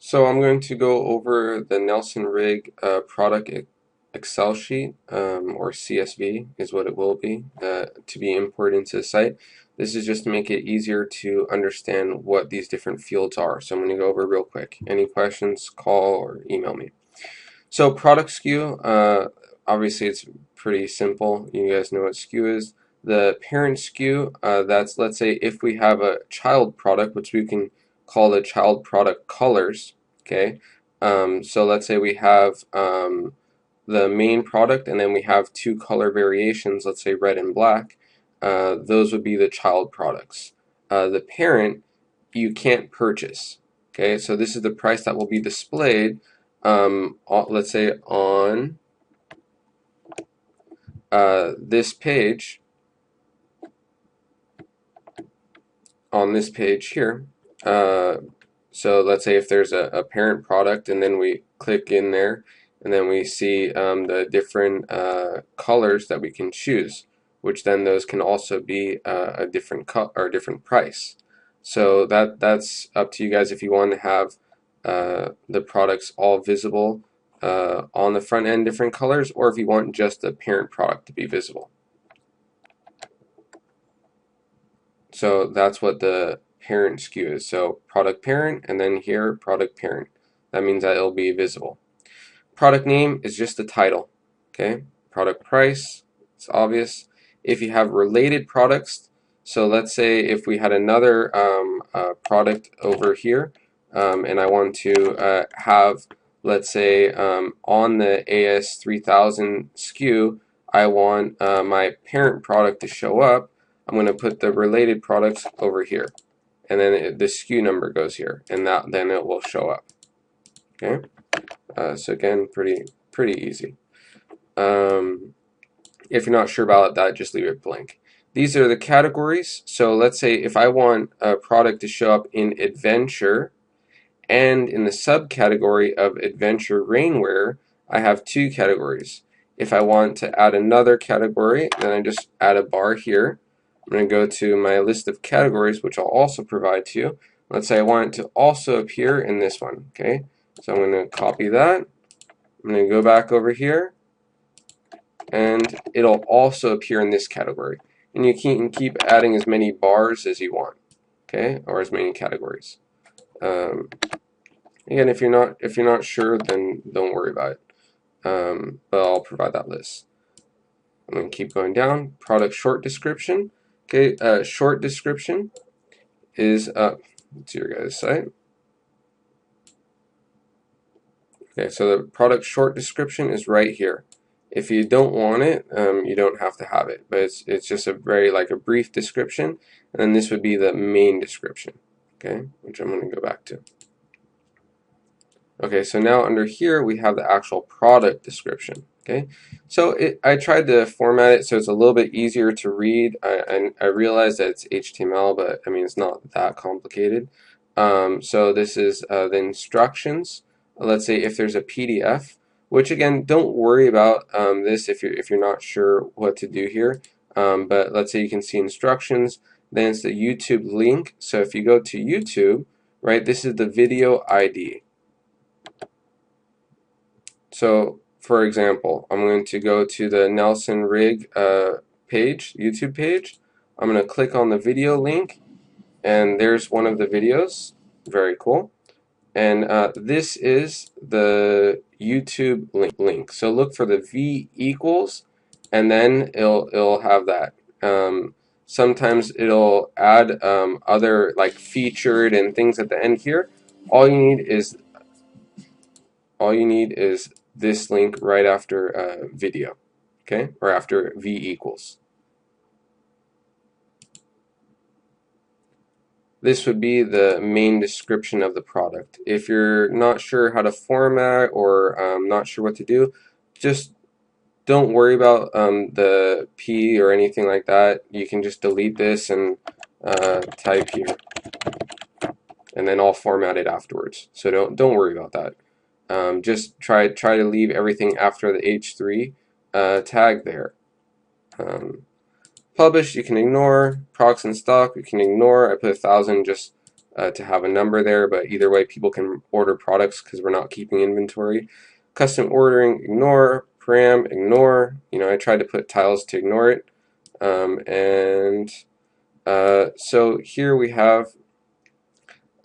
So I'm going to go over the Nelson Rig product Excel sheet, or CSV is what it will be, to be imported into the site. This is just to make it easier to understand what these different fields are. So I'm going to go over real quick. Any questions, call or email me. So product SKU, obviously it's pretty simple. You guys know what SKU is. The parent SKU, that's, let's say if we have a child product, which we can call the child product colors, okay? So let's say we have the main product and then we have two color variations, let's say red and black. Those would be the child products. The parent, you can't purchase, okay? So this is the price that will be displayed, let's say on this page, on this page here. So let's say if there's a parent product and then we click in there and then we see the different colors that we can choose, which then those can also be a different cut or a different price. So that's up to you guys if you want to have the products all visible on the front end, different colors, or if you want just the parent product to be visible. So that's what the parent SKU is. So product parent and then here product parent. That means that it'll be visible. Product name is just the title. Okay. Product price, it's obvious. If you have related products, so let's say if we had another product over here, and I want to have, let's say, on the AS3000 SKU, I want my parent product to show up. I'm going to put the related products over here, and then the SKU number goes here, and then it will show up. Okay, so again, pretty easy. If you're not sure about that, just leave it blank. These are the categories. So let's say if I want a product to show up in adventure and in the subcategory of adventure rainwear, I have two categories. If I want to add another category, then I just add a bar here. I'm going to go to my list of categories, which I'll also provide to you. Let's say I want it to also appear in this one. Okay, so I'm going to copy that. I'm going to go back over here, and it'll also appear in this category. And you can keep adding as many bars as you want, okay, or as many categories. Again, if you're not sure, then don't worry about it. But I'll provide that list. I'm going to keep going down. Product short description. Okay, short description is up to your guys' site. Okay, so the product short description is right here. If you don't want it, you don't have to have it, but it's just a very like a brief description, and then this would be the main description. Okay, which I'm going to go back to. Okay, so now under here we have the actual product description. Okay, so I tried to format it so it's a little bit easier to read. I realize that it's HTML, but I mean it's not that complicated. So this is the instructions. Let's say if there's a PDF, which again, don't worry about this if you're not sure what to do here. But let's say you can see instructions. Then it's the YouTube link. So if you go to YouTube, right, this is the video ID. So, for example, I'm going to go to the Nelson Rig page, YouTube page. I'm going to click on the video link, and there's one of the videos. Very cool. And this is the YouTube link. So look for the V equals, and then it'll have that. Sometimes it'll add other like featured and things at the end here. All you need is this link right after video, okay, or after V equals. This would be the main description of the product. If you're not sure how to format or not sure what to do, just don't worry about the P or anything like that. You can just delete this and type here, and then I'll format it afterwards. So don't worry about that. Just try to leave everything after the H3 tag there. Publish you can ignore. Products in stock you can ignore. I put 1,000 just to have a number there, but either way, people can order products because we're not keeping inventory. Custom ordering, ignore. Param, ignore. I tried to put tiles to ignore it. So here we have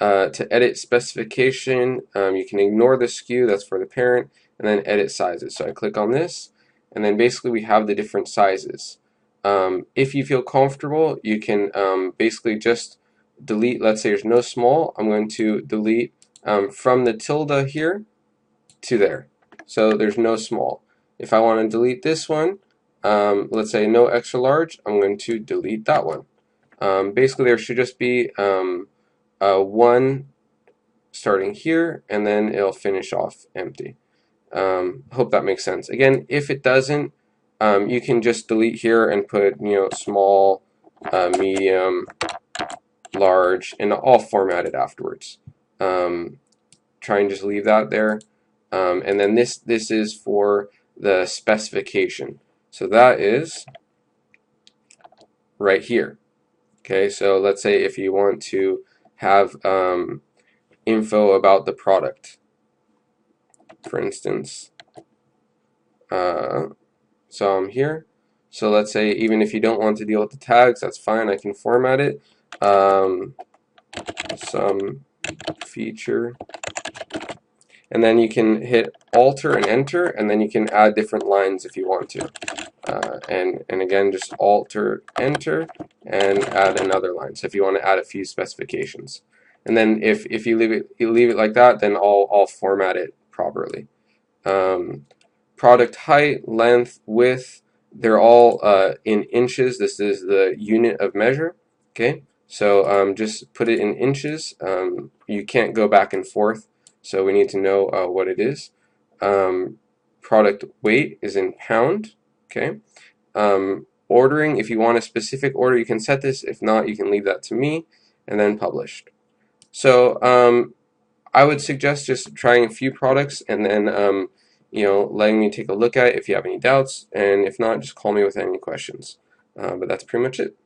to edit specification, you can ignore the SKU, that's for the parent, and then edit sizes. So I click on this, and then basically we have the different sizes. If you feel comfortable, you can basically just delete, let's say there's no small, I'm going to delete from the tilde here to there. So there's no small. If I want to delete this one, let's say no extra large, I'm going to delete that one. Basically there should just be one starting here, and then it'll finish off empty. Hope that makes sense. Again, if it doesn't, you can just delete here and put small, medium, large, and all formatted afterwards. Try and just leave that there. And then this is for the specification. So that is right here. Okay, so let's say if you want to have info about the product, for instance. So I'm here. So let's say even if you don't want to deal with the tags, that's fine. I can format it. Some feature. And then you can hit Alter and Enter, and then you can add different lines if you want to. And again, just Alter, Enter, and add another line. So if you want to add a few specifications. And then if you leave it like that, then I'll format it properly. Product height, length, width, they're all in inches. This is the unit of measure. Okay, so just put it in inches. You can't go back and forth, so we need to know what it is. Product weight is in pound. Okay. Ordering, if you want a specific order, you can set this. If not, you can leave that to me, and then published. So I would suggest just trying a few products and then letting me take a look at it if you have any doubts, and if not, just call me with any questions. But that's pretty much it.